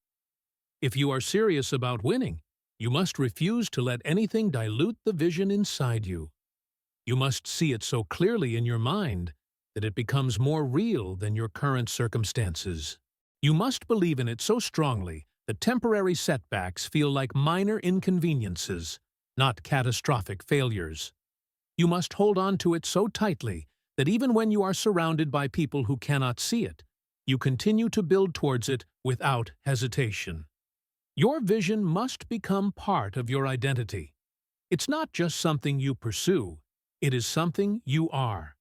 Speaker 1: If you are serious about winning, you must refuse to let anything dilute the vision inside you. You must see it so clearly in your mind that it becomes more real than your current circumstances. You must believe in it so strongly that temporary setbacks feel like minor inconveniences, not catastrophic failures. You must hold on to it so tightly that even when you are surrounded by people who cannot see it, you continue to build towards it without hesitation. Your vision must become part of your identity. It's not just something you pursue, it is something you are.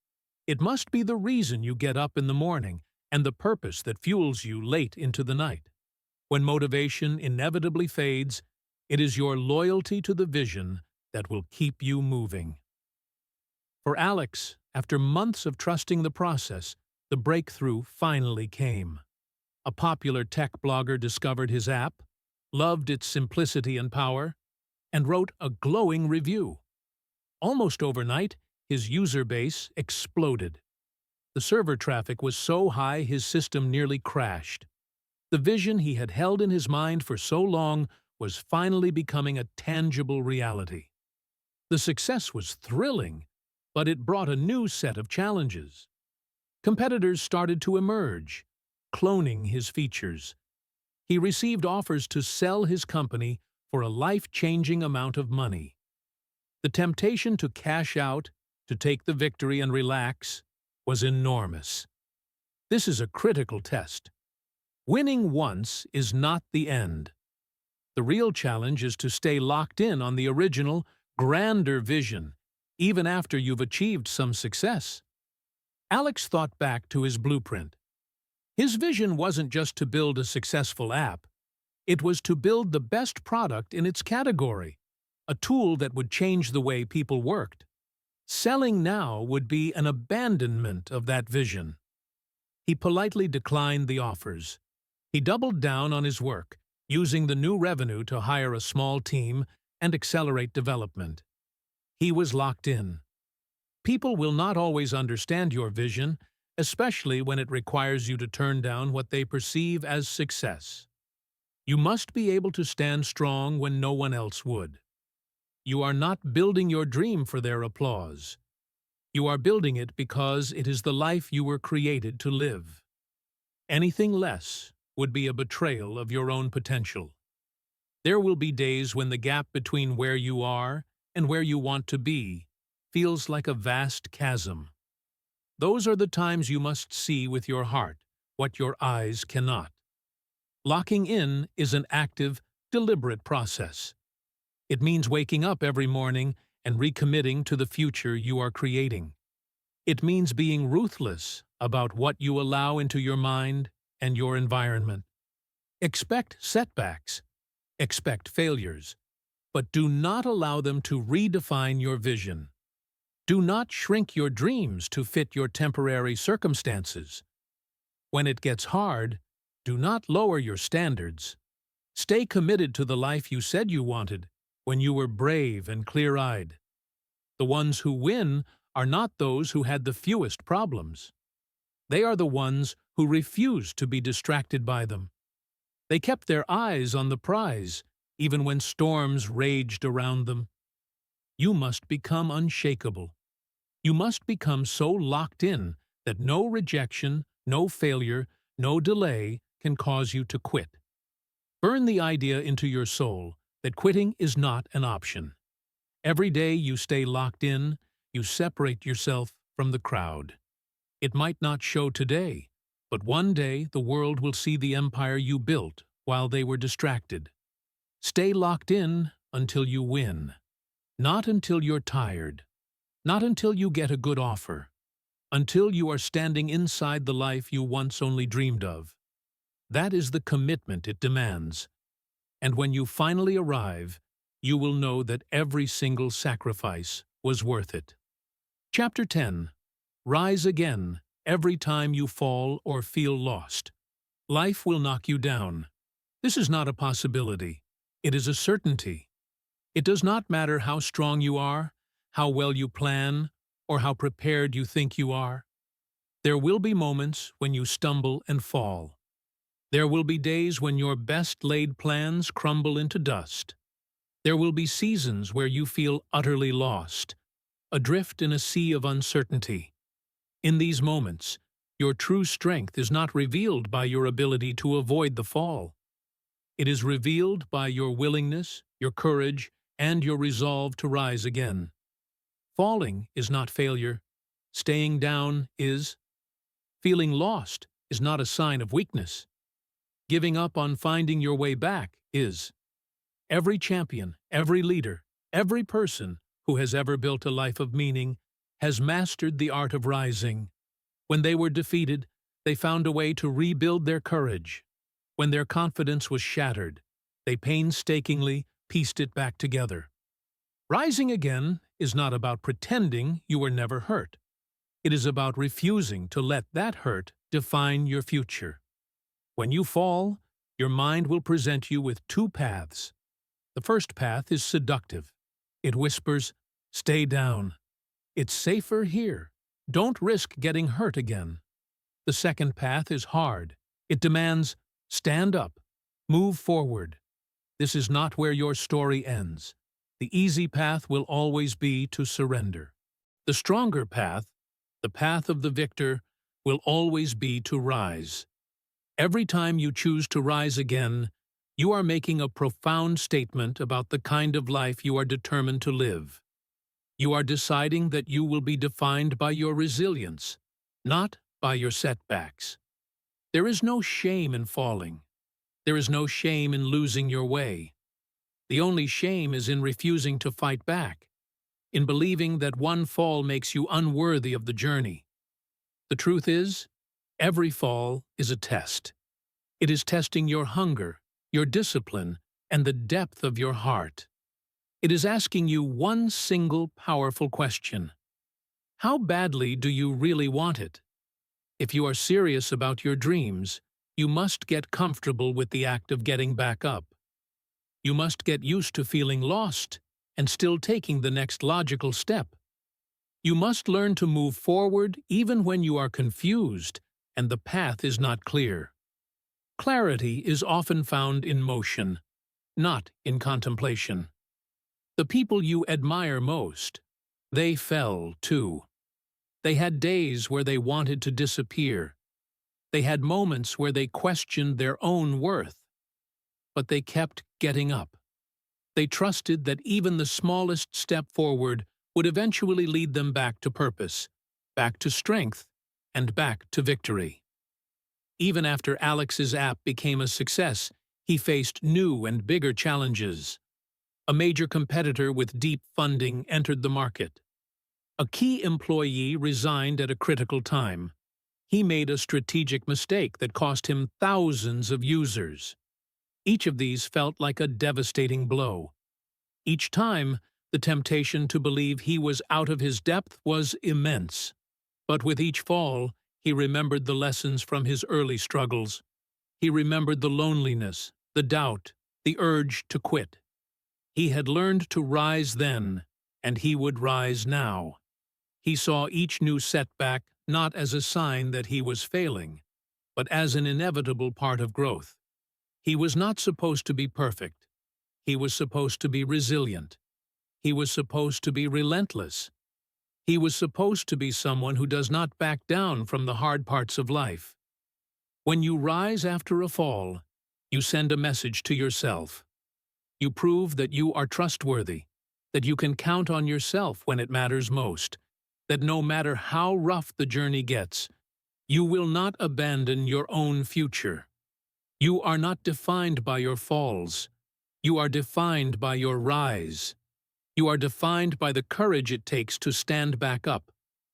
Speaker 1: It must be the reason you get up in the morning and the purpose that fuels you late into the night. When motivation inevitably fades, it is your loyalty to the vision that will keep you moving. For Alex, after months of trusting the process, the breakthrough finally came. A popular tech blogger discovered his app, loved its simplicity and power, and wrote a glowing review. Almost overnight, his user base exploded. The server traffic was so high his system nearly crashed. The vision he had held in his mind for so long was finally becoming a tangible reality. The success was thrilling, but it brought a new set of challenges. Competitors started to emerge, cloning his features. He received offers to sell his company for a life-changing amount of money. The temptation to cash out, to take the victory and relax, was enormous. This is a critical test. Winning once is not the end. The real challenge is to stay locked in on the original, grander vision, even after you've achieved some success. Alex thought back to his blueprint. His vision wasn't just to build a successful app. It was to build the best product in its category, a tool that would change the way people worked. Selling now would be an abandonment of that vision. He politely declined the offers. He doubled down on his work, using the new revenue to hire a small team and accelerate development. He was locked in. People will not always understand your vision, especially when it requires you to turn down what they perceive as success. You must be able to stand strong when no one else would. You are not building your dream for their applause. You are building it because it is the life you were created to live. Anything less would be a betrayal of your own potential. There will be days when the gap between where you are and where you want to be feels like a vast chasm. Those are the times you must see with your heart what your eyes cannot. Locking in is an active, deliberate process. It means waking up every morning and recommitting to the future you are creating. It means being ruthless about what you allow into your mind and your environment. Expect setbacks, expect failures, but do not allow them to redefine your vision. Do not shrink your dreams to fit your temporary circumstances. When it gets hard, do not lower your standards. Stay committed to the life you said you wanted when you were brave and clear-eyed. The ones who win are not those who had the fewest problems. They are the ones who refused to be distracted by them. They kept their eyes on the prize, even when storms raged around them. You must become unshakable. You must become so locked in that no rejection, no failure, no delay can cause you to quit. Burn the idea into your soul that quitting is not an option. Every day you stay locked in, you separate yourself from the crowd. It might not show today, but one day the world will see the empire you built while they were distracted. Stay locked in until you win. Not until you're tired. Not until you get a good offer. Until you are standing inside the life you once only dreamed of. That is the commitment it demands. And when you finally arrive, you will know that every single sacrifice was worth it. Chapter 10. Rise again every time you fall or feel lost. Life will knock you down. This is not a possibility. It is a certainty. It does not matter how strong you are, how well you plan, or how prepared you think you are. There will be moments when you stumble and fall. There will be days when your best-laid plans crumble into dust. There will be seasons where you feel utterly lost, adrift in a sea of uncertainty. In these moments, your true strength is not revealed by your ability to avoid the fall. It is revealed by your willingness, your courage, and your resolve to rise again. Falling is not failure. Staying down is. Feeling lost is not a sign of weakness. Giving up on finding your way back is. Every champion, every leader, every person who has ever built a life of meaning has mastered the art of rising. When they were defeated, they found a way to rebuild their courage. When their confidence was shattered, they painstakingly pieced it back together. Rising again is not about pretending you were never hurt. It is about refusing to let that hurt define your future. When you fall, your mind will present you with two paths. The first path is seductive. It whispers, "Stay down. It's safer here. Don't risk getting hurt again." The second path is hard. It demands, "Stand up. Move forward." This is not where your story ends. The easy path will always be to surrender. The stronger path, the path of the victor, will always be to rise. Every time you choose to rise again, you are making a profound statement about the kind of life you are determined to live. You are deciding that you will be defined by your resilience, not by your setbacks. There is no shame in falling. There is no shame in losing your way. The only shame is in refusing to fight back, in believing that one fall makes you unworthy of the journey. The truth is, every fall is a test. It is testing your hunger, your discipline, and the depth of your heart. It is asking you one single powerful question. How badly do you really want it? If you are serious about your dreams, you must get comfortable with the act of getting back up. You must get used to feeling lost and still taking the next logical step. You must learn to move forward even when you are confused and the path is not clear. Clarity is often found in motion, not in contemplation. The people you admire most, they fell too. They had days where they wanted to disappear. They had moments where they questioned their own worth. But they kept getting up. They trusted that even the smallest step forward would eventually lead them back to purpose, back to strength, and back to victory. Even after Alex's app became a success, he faced new and bigger challenges. A major competitor with deep funding entered the market. A key employee resigned at a critical time. He made a strategic mistake that cost him thousands of users. Each of these felt like a devastating blow. Each time, the temptation to believe he was out of his depth was immense. But with each fall, he remembered the lessons from his early struggles. He remembered the loneliness, the doubt, the urge to quit. He had learned to rise then, and he would rise now. He saw each new setback not as a sign that he was failing, but as an inevitable part of growth. He was not supposed to be perfect. He was supposed to be resilient. He was supposed to be relentless. He was supposed to be someone who does not back down from the hard parts of life. When you rise after a fall, you send a message to yourself. You prove that you are trustworthy, that you can count on yourself when it matters most, that no matter how rough the journey gets, you will not abandon your own future. You are not defined by your falls. You are defined by your rise. You are defined by the courage it takes to stand back up,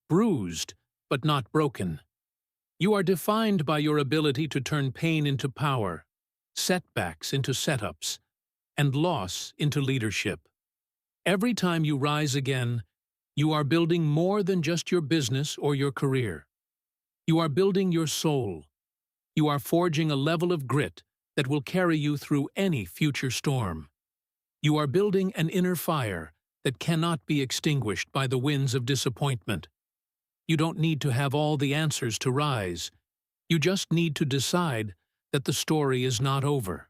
Speaker 1: bruised but not broken. You are defined by your ability to turn pain into power, setbacks into setups, and loss into leadership. Every time you rise again, you are building more than just your business or your career. You are building your soul. You are forging a level of grit that will carry you through any future storm. You are building an inner fire that cannot be extinguished by the winds of disappointment. You don't need to have all the answers to rise. You just need to decide that the story is not over.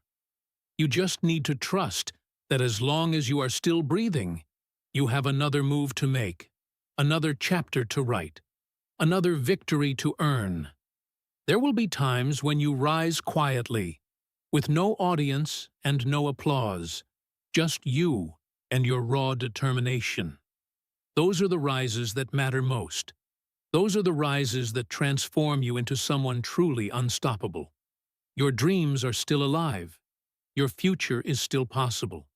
Speaker 1: You just need to trust that as long as you are still breathing, you have another move to make, another chapter to write, another victory to earn. There will be times when you rise quietly, with no audience and no applause, just you and your raw determination. Those are the rises that matter most. Those are the rises that transform you into someone truly unstoppable. Your dreams are still alive. Your future is still possible.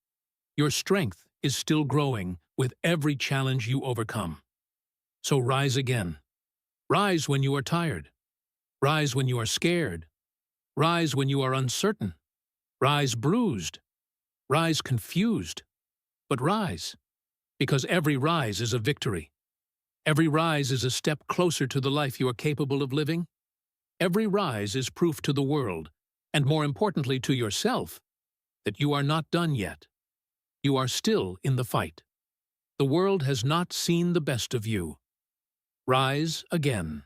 Speaker 1: Your strength is still growing with every challenge you overcome. So rise again. Rise when you are tired. Rise when you are scared. Rise when you are uncertain. Rise bruised. Rise confused. But rise, because every rise is a victory. Every rise is a step closer to the life you are capable of living. Every rise is proof to the world, and more importantly to yourself, that you are not done yet. You are still in the fight. The world has not seen the best of you. Rise again.